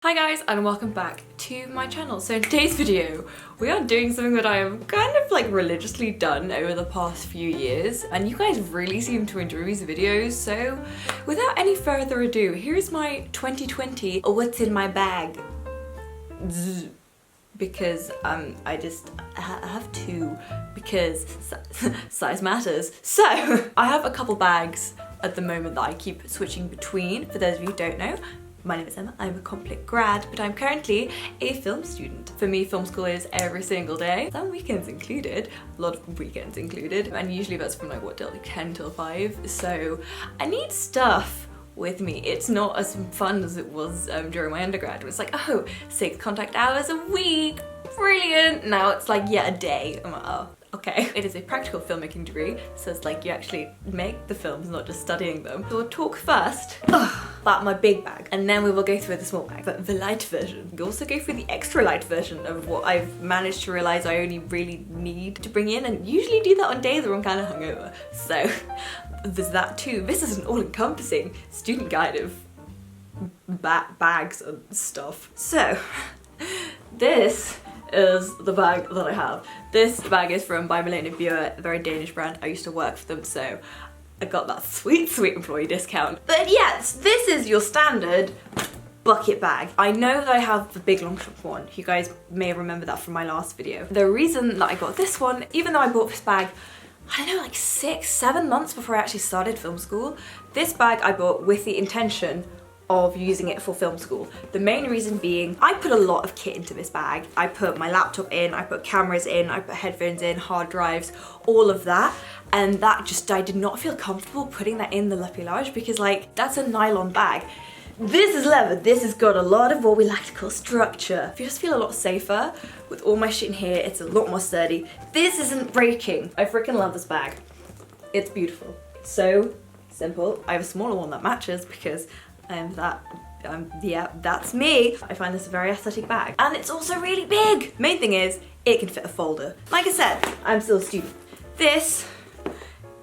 Hi guys and welcome back to my channel. So in today's video we are doing something that I have kind of like religiously done over the past few years and you guys really seem to enjoy these videos, so without any further ado, here's my 2020 what's in my bag. Because I have to, because size matters. So I have a couple bags at the moment that I keep switching between. For those of you who don't know, my name is Emma, I'm a complete grad, but I'm currently a film student. For me, film school is every single day, some weekends included, a lot of weekends included, and usually that's from like, what, till like 10 till 5, so I need stuff with me. It's not as fun as it was during my undergrad. It was like, oh, 6 contact hours a week, brilliant. Now it's like, yeah, a day. I'm like, oh, okay. It is a practical filmmaking degree, so it's like you actually make the films, not just studying them. So we'll talk first about my big bag, and then we will go through the small bag, but the light version. We'll also go through the extra light version of what I've managed to realize I only really need to bring in, and usually do that on days where I'm kind of hungover. So there's that too. This is an all-encompassing student guide of bags and stuff. So this is the bag that I have. This bag is from By Milena Bure, a very Danish brand. I used to work for them, so I got that sweet employee discount. But yes, this is your standard bucket bag. I know that I have the big long shop one. You guys may remember that from my last video. The reason that I got this one, even though I bought this bag, I don't know, like 6-7 months before I actually started film school, this bag I bought with the intention of using it for film school. The main reason being, I put a lot of kit into this bag. I put my laptop in, I put cameras in, I put headphones in, hard drives, all of that. And that just, I did not feel comfortable putting that in the Lapillage because like, that's a nylon bag. This is leather, this has got a lot of what we like to call structure. I just feel a lot safer with all my shit in here. It's a lot more sturdy. This isn't breaking. I freaking love this bag. It's beautiful. It's so simple. I have a smaller one that matches because yeah, that's me. I find this a very aesthetic bag. And it's also really big. Main thing is, it can fit a folder. Like I said, I'm still a student. This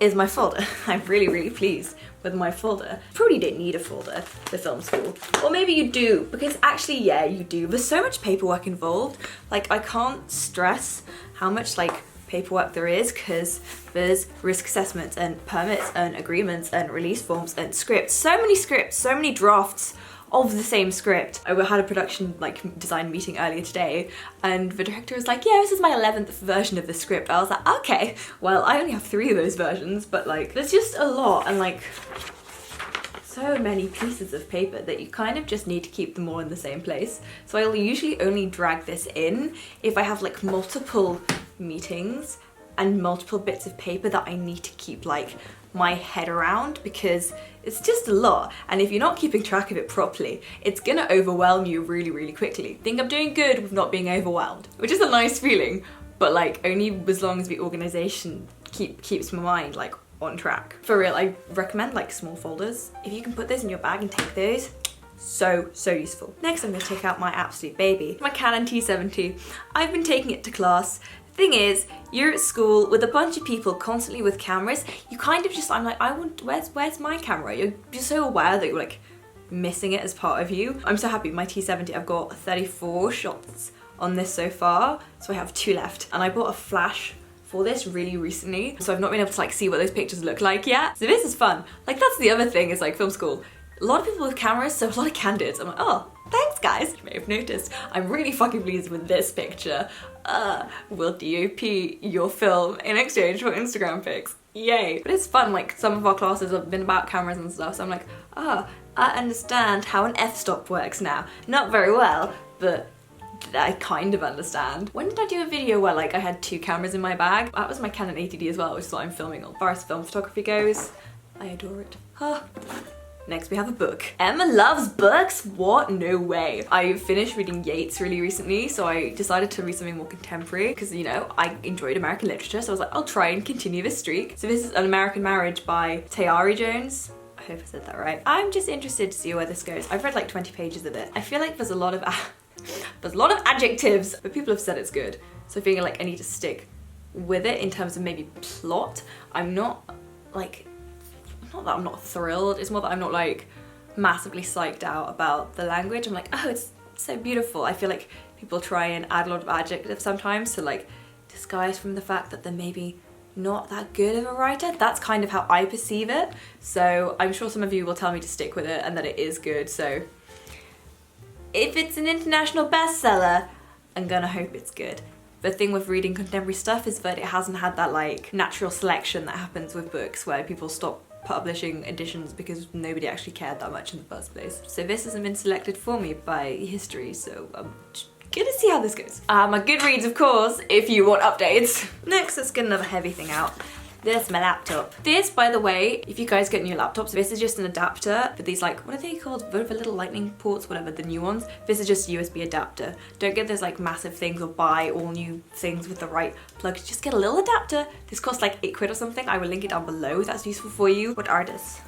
is my folder. I'm really pleased with my folder. Probably don't need a folder for film school. Or maybe you do, because actually, yeah, you do. There's so much paperwork involved. Like, I can't stress how much like paperwork there is, because there's risk assessments and permits and agreements and release forms and scripts. So many drafts of the same script. I had a production like design meeting earlier today and the director was like, yeah, this is my 11th version of the script. I was like, okay, well, I only have 3 of those versions, but like there's just a lot and like so many pieces of paper that you kind of just need to keep them all in the same place. So I'll usually only drag this in if I have like multiple meetings and multiple bits of paper that I need to keep like my head around, because it's just a lot, and if you're not keeping track of it properly, it's gonna overwhelm you really quickly. I think I'm doing good with not being overwhelmed, which is a nice feeling, but like only as long as the organization keeps my mind like on track. For real, I recommend like small folders. If you can put those in your bag and take those, so useful. Next, I'm gonna take out my absolute baby, my Canon T70. I've been taking it to class. Thing is, you're at school with a bunch of people constantly with cameras, you kind of just, I'm like, where's my camera? You're so aware that you're like missing it as part of you. I'm so happy, my T70, I've got 34 shots on this so far, so I have 2 left. And I bought a flash for this really recently, so I've not been able to like see what those pictures look like yet. So this is fun. Like that's the other thing, is like film school. A lot of people with cameras, so a lot of candidates. I'm like, oh, thanks guys. You may have noticed, I'm really fucking pleased with this picture. Will DOP your film in exchange for Instagram pics. Yay. But it's fun, like some of our classes have been about cameras and stuff, so I'm like, I understand how an f-stop works now. Not very well, but I kind of understand. When did I do a video where like I had 2 cameras in my bag? That was my Canon 80D as well, which is what I'm filming on. As far as film photography goes, I adore it. Next we have a book. Emma loves books? What? No way. I finished reading Yeats really recently, so I decided to read something more contemporary because, you know, I enjoyed American literature, so I was like, I'll try and continue this streak. So this is An American Marriage by Tayari Jones. I hope I said that right. I'm just interested to see where this goes. I've read like 20 pages of it. I feel like there's a lot of adjectives, but people have said it's good. So I feel like I need to stick with it in terms of maybe plot. I'm not like, not that I'm not thrilled, it's more that I'm not like massively psyched out about the language. I'm like, oh, it's so beautiful. I feel like people try and add a lot of adjectives sometimes to like disguise from the fact that they're maybe not that good of a writer. That's kind of how I perceive it. So I'm sure some of you will tell me to stick with it and that it is good. So if it's an international bestseller, I'm gonna hope it's good. The thing with reading contemporary stuff is that it hasn't had that like natural selection that happens with books where people stop publishing editions because nobody actually cared that much in the first place. So this hasn't been selected for me by history, so I'm gonna see how this goes. My Goodreads, of course, if you want updates. Next, let's get another heavy thing out. This is my laptop. This, by the way, if you guys get new laptops, this is just an adapter for these like, what are they called? The little lightning ports, whatever, the new ones. This is just a USB adapter. Don't get those like massive things or buy all new things with the right plugs. Just get a little adapter. This costs like £8 or something. I will link it down below if that's useful for you. What are this?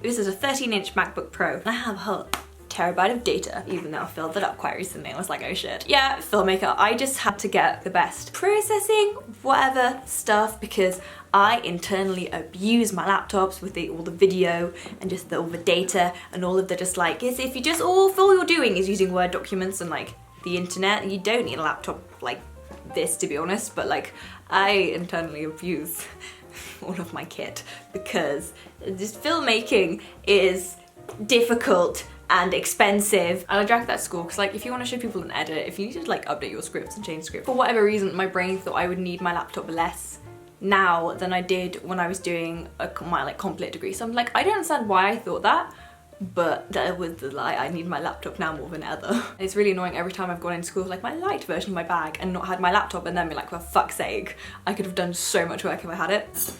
This is a 13-inch MacBook Pro. I have a whole terabyte of data, even though I filled it up quite recently. I was like, oh shit. Yeah, filmmaker, I just had to get the best processing, whatever stuff, because I internally abuse my laptops with all the video and just all the data and all of the just like, is if you just all you're doing is using Word documents and like the internet, you don't need a laptop like this, to be honest, but like I internally abuse all of my kit because just filmmaking is difficult and expensive. And I drank that to school because like if you want to show people an edit, if you need to like update your scripts and change scripts, for whatever reason my brain thought I would need my laptop less now than I did when I was doing my like comp lit degree. So I'm like, I don't understand why I thought that, but that was the lie. I need my laptop now more than ever. It's really annoying every time I've gone into school with like my light version of my bag and not had my laptop and then be like, for fuck's sake, I could have done so much work if I had it.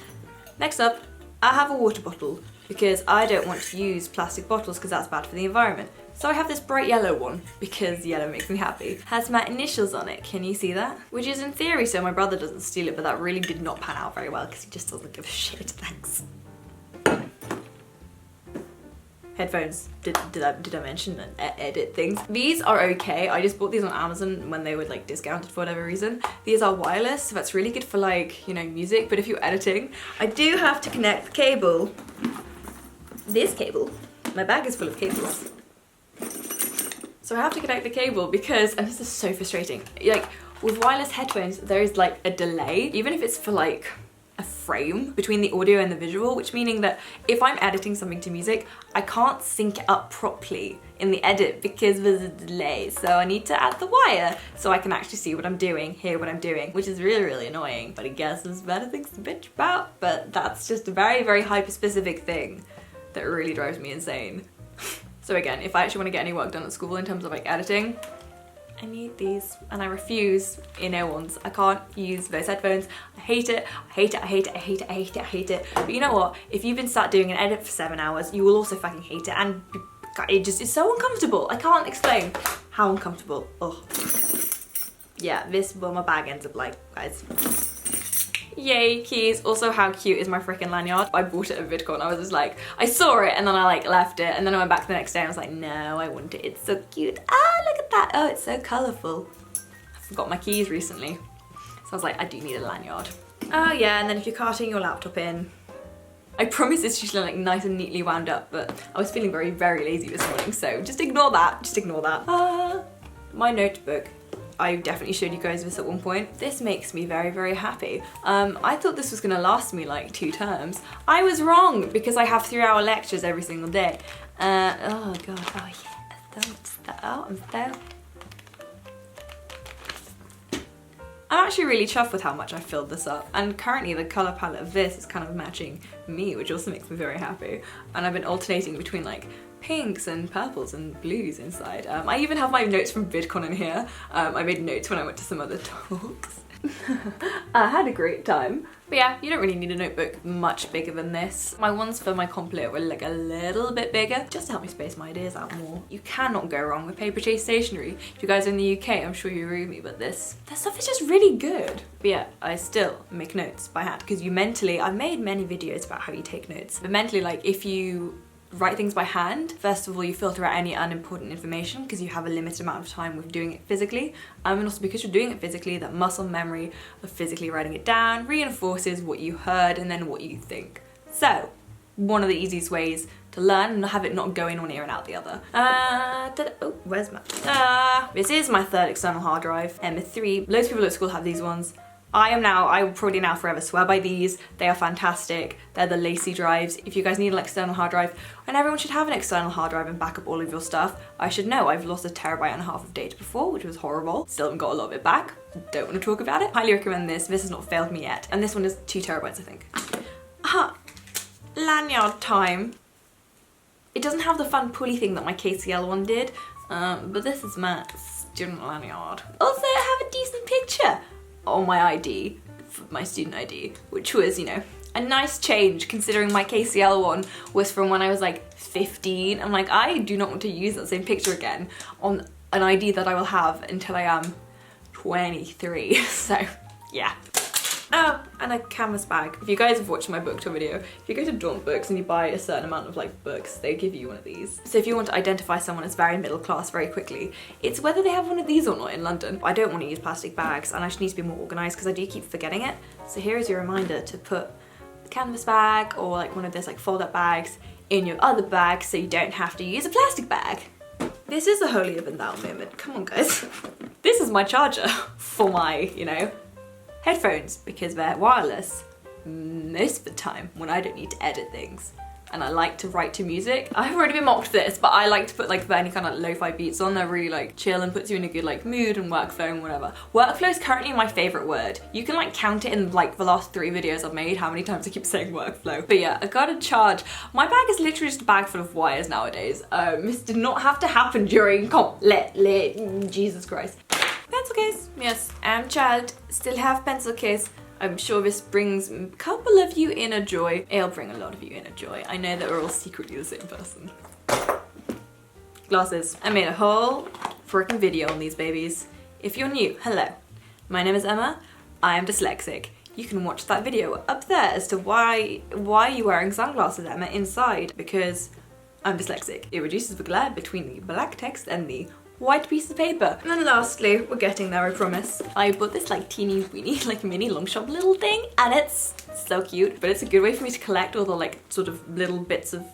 Next up, I have a water bottle because I don't want to use plastic bottles because that's bad for the environment. So I have this bright yellow one because yellow makes me happy. Has my initials on it, can you see that? Which is in theory so my brother doesn't steal it, but that really did not pan out very well because he just doesn't give a shit, thanks. Headphones, did I mention that edit things? These are okay, I just bought these on Amazon when they were like discounted for whatever reason. These are wireless, so that's really good for like, you know, music, but if you're editing, I do have to connect the cable. This cable, my bag is full of cables. So I have to connect the cable because, and this is so frustrating, like with wireless headphones, there is like a delay, even if it's for like a frame between the audio and the visual, which meaning that if I'm editing something to music, I can't sync it up properly in the edit because there's a delay. So I need to add the wire so I can actually see what I'm doing, hear what I'm doing, which is really, really annoying. But I guess there's better things to bitch about, but that's just a very, very hyper-specific thing that really drives me insane. So again, if I actually want to get any work done at school in terms of like editing, I need these and I refuse in-ear ones. I can't use those headphones. I hate it, I hate it, I hate it, I hate it, I hate it, I hate it. But you know what? If you've been sat doing an edit for 7 hours, you will also fucking hate it and it just is so uncomfortable. I can't explain how uncomfortable. Oh. Yeah, this is what my bag ends up like, guys. Yay, keys. Also, how cute is my freaking lanyard? I bought it at VidCon. I was just like, I saw it and then I like left it and then I went back the next day and I was like, no, I want it. It's so cute. Ah, look at that. Oh, it's so colourful. I forgot my keys recently. So I was like, I do need a lanyard. Oh yeah, and then if you're carting your laptop in, I promise it's usually like nice and neatly wound up, but I was feeling very, very lazy this morning, so just ignore that. Just ignore that. My notebook. I definitely showed you guys this at one point. This makes me very, very happy. I thought this was gonna last me like 2 terms. I was wrong because I have 3-hour lectures every single day. Oh god, oh yeah, I'm actually really chuffed with how much I filled this up. And currently the color palette of this is kind of matching me, which also makes me very happy. And I've been alternating between like pinks and purples and blues inside. I even have my notes from VidCon in here. I made notes when I went to some other talks. I had a great time. But yeah, you don't really need a notebook much bigger than this. My ones for my comp lit were like a little bit bigger, just to help me space my ideas out more. You cannot go wrong with paper chase stationery. If you guys are in the UK, I'm sure you agree with me, but this stuff is just really good. But yeah, I still make notes by hand because you mentally, I've made many videos about how you take notes, but mentally, like if you write things by hand, first of all you filter out any unimportant information because you have a limited amount of time with doing it physically, and also because you're doing it physically, that muscle memory of physically writing it down reinforces what you heard and then what you think. So one of the easiest ways to to learn and have it not go in one ear and out the other. Oh, where's my... this is my third external hard drive, M3. Loads of people at school have these ones. I will probably now forever swear by these. They are fantastic. They're the lacy drives. If you guys need an external hard drive, and everyone should have an external hard drive and back up all of your stuff. I should know, I've lost 1.5 terabytes of data before, which was horrible. Still haven't got a lot of it back. Don't want to talk about it. Highly recommend this. This has not failed me yet. And this one is 2 terabytes, I think. Lanyard time. It doesn't have the fun pulley thing that my KCL one did, but this is my student lanyard. Also, I have a decent picture on my ID, my student ID, which was, you know, a nice change considering my KCL one was from when I was like 15. I'm like, I do not want to use that same picture again on an ID that I will have until I am 23. So yeah. Oh, and a canvas bag. If you guys have watched my book tour video, if you go to Daunt Books and you buy a certain amount of like books, they give you one of these. So if you want to identify someone as very middle class very quickly, it's whether they have one of these or not in London. I don't want to use plastic bags and I just need to be more organised because I do keep forgetting it. So here is your reminder to put the canvas bag or like one of those like fold up bags in your other bag so you don't have to use a plastic bag. This is a holier than thou moment. Come on guys. This is my charger for my, you know, headphones because they're wireless most of the time when I don't need to edit things. And I like to write to music. I've already been mocked for this, but I like to put like any kind of lo-fi beats on. They're really like chill and puts you in a good like mood and workflow and whatever. Workflow is currently my favorite word. You can like count it in like the last 3 videos I've made, how many times I keep saying workflow. But yeah, I got a charge. My bag is literally just a bag full of wires nowadays. This did not have to happen during Jesus Christ. Pencil case, yes, I'm child, still have pencil case. I'm sure this brings a couple of you in a joy. It'll bring a lot of you in a joy. I know that we're all secretly the same person. Glasses. I made a whole freaking video on these babies. If you're new, hello. My name is Emma. I am dyslexic. You can watch that video up there as to why are you wearing sunglasses, Emma, inside, because I'm dyslexic. It reduces the glare between the black text and the white piece of paper. And then lastly, we're getting there, I promise. I bought this like teeny weeny, like mini long shop little thing, and it's so cute, but it's a good way for me to collect all the like sort of little bits of,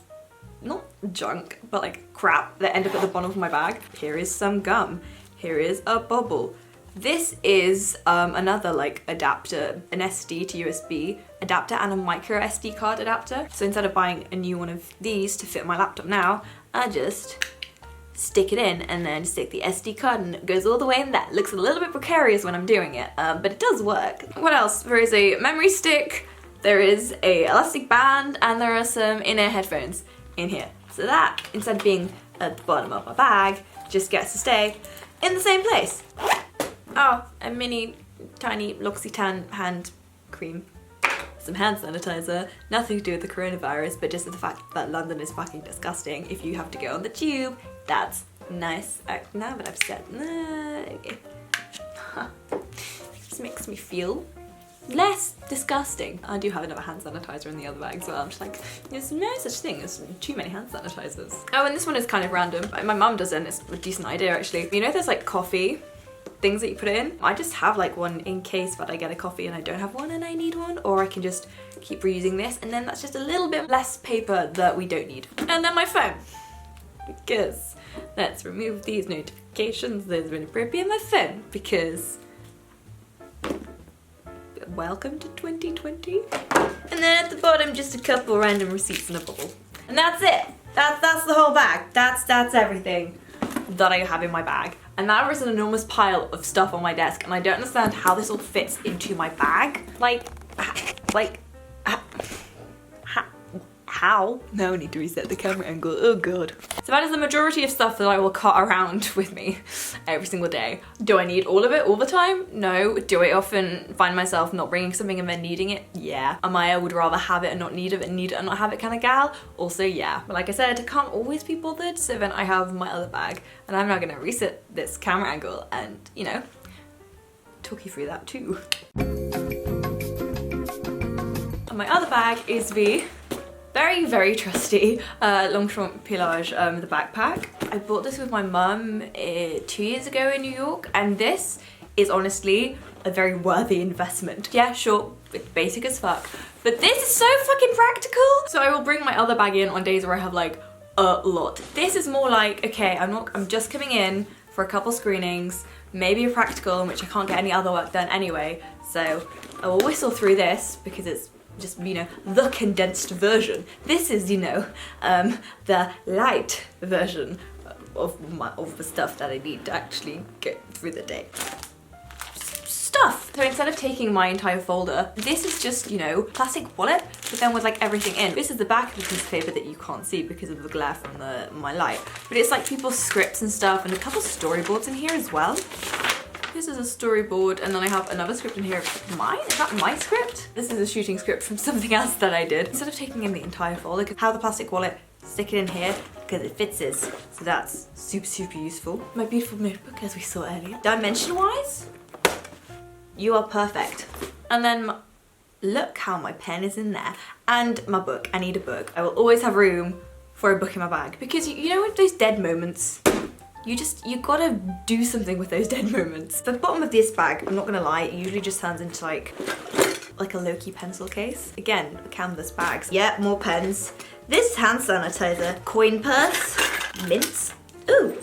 not junk, but like crap that end up at the bottom of my bag. Here is some gum. Here is a bubble. This is another like adapter, an SD to USB adapter and a micro SD card adapter. So instead of buying a new one of these to fit my laptop now, I just stick it in and then stick the SD card and it goes all the way in there. It looks a little bit precarious when I'm doing it, but it does work. What else? There is a memory stick, there is a elastic band, and there are some in-ear headphones in here. So that, instead of being at the bottom of my bag, just gets to stay in the same place. Oh, a mini, tiny L'Occitane hand cream. Some hand sanitizer, nothing to do with the coronavirus, but just the fact that London is fucking disgusting. If you have to go on the tube, that's nice. Now that I've said, okay. This makes me feel less disgusting. I do have another hand sanitizer in the other bag as well. I'm just like, there's no such thing as too many hand sanitizers. Oh, and this one is kind of random. My mum does it and it's a decent idea actually. You know there's like coffee things that you put in? I just have like one in case that I get a coffee and I don't have one and I need one, or I can just keep reusing this, and then that's just a little bit less paper that we don't need. And then my phone, because let's remove these notifications. There's been a prepy in my phone because welcome to 2020. And then at the bottom just a couple random receipts in a bubble. And that's it. That's the whole bag. That's everything that I have in my bag. And now there's an enormous pile of stuff on my desk and I don't understand how this all fits into my bag. How? Now I need to reset the camera angle, oh god. So that is the majority of stuff that I will cart around with me every single day. Do I need all of it all the time? No. Do I often find myself not bringing something and then needing it? Yeah. Am I would rather have it and not need it and need it and not have it kind of gal? Also yeah. But like I said, I can't always be bothered, so then I have my other bag and I'm now gonna reset this camera angle and, you know, talk you through that too. And my other bag is the very, very trusty Longchamp Pillage, the backpack. I bought this with my mum 2 years ago in New York, and this is honestly a very worthy investment. Yeah, sure, it's basic as fuck, but this is so fucking practical. So I will bring my other bag in on days where I have like a lot. This is more like, okay, I'm just coming in for a couple screenings, maybe a practical in which I can't get any other work done anyway, so I will whistle through this because it's just, you know, the condensed version. This is, you know, the light version of the stuff that I need to actually get through the day. Stuff! So instead of taking my entire folder, this is just, you know, plastic wallet, but then with like everything in. This is the back of the piece of paper that you can't see because of the glare from my light. But it's like people's scripts and stuff, and a couple storyboards in here as well. This is a storyboard, and then I have another script in here. Mine? Is that my script? This is a shooting script from something else that I did. Instead of taking in the entire folder, how the plastic wallet, stick it in here because it fits us. So that's super, super useful. My beautiful notebook, as we saw earlier. Dimension-wise, you are perfect. And then look how my pen is in there. And my book, I need a book. I will always have room for a book in my bag because you know those dead moments, you gotta do something with those dead moments. The bottom of this bag, I'm not gonna lie, it usually just turns into like a low-key pencil case. Again, canvas bags. Yeah, more pens. This hand sanitizer, coin purse, mints, ooh,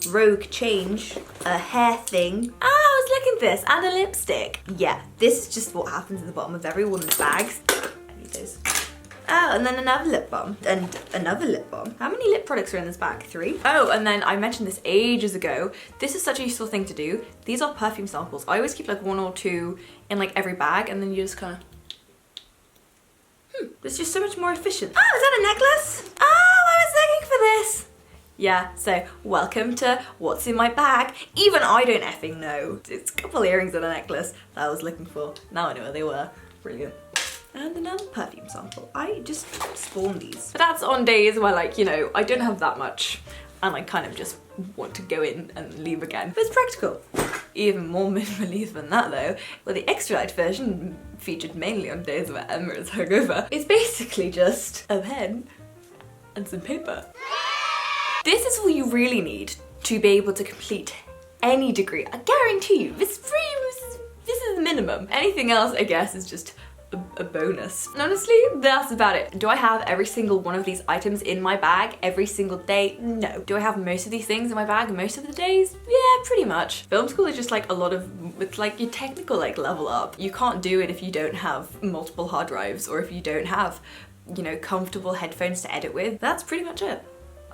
rogue change, a hair thing. Ah, I was looking at this, and a lipstick. Yeah, this is just what happens at the bottom of every woman's bags. I need those. Oh, and then another lip balm, and another lip balm. How many lip products are in this bag? 3? Oh, and then I mentioned this ages ago. This is such a useful thing to do. These are perfume samples. I always keep like 1 or 2 in like every bag, and then you just kind of, it's just so much more efficient. Oh, is that a necklace? Oh, I was looking for this. Yeah, so welcome to what's in my bag. Even I don't effing know. It's a couple earrings and a necklace that I was looking for. Now I know where they were. Brilliant. And another perfume sample. I just spawned these. But that's on days where, like, you know, I don't have that much and I kind of just want to go in and leave again. But it's practical. Even more minimally than that though, well, the extra light version, featured mainly on days where Emma is hungover, is basically just a pen and some paper. This is all you really need to be able to complete any degree. I guarantee you, this is the minimum. Anything else, I guess, is just a bonus. And honestly, that's about it. Do I have every single one of these items in my bag every single day? No. Do I have most of these things in my bag most of the days? Yeah, pretty much. Film school is just like a lot of, it's like your technical like level up. You can't do it if you don't have multiple hard drives or if you don't have, you know, comfortable headphones to edit with. That's pretty much it.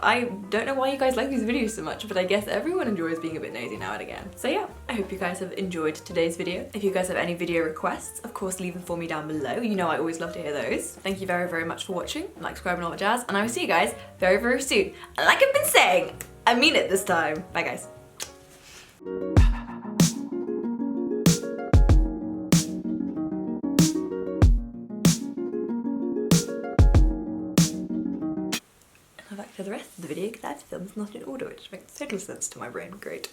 I don't know why you guys like these videos so much, but I guess everyone enjoys being a bit nosy now and again. So yeah, I hope you guys have enjoyed today's video. If you guys have any video requests, of course leave them for me down below. You know I always love to hear those. Thank you very, very much for watching. Like, subscribe and all that jazz, and I will see you guys very, very soon. And like I've been saying, I mean it this time. Bye guys. Back to the rest of the video because I have filmed not in order, which makes total sense to my brain. Great.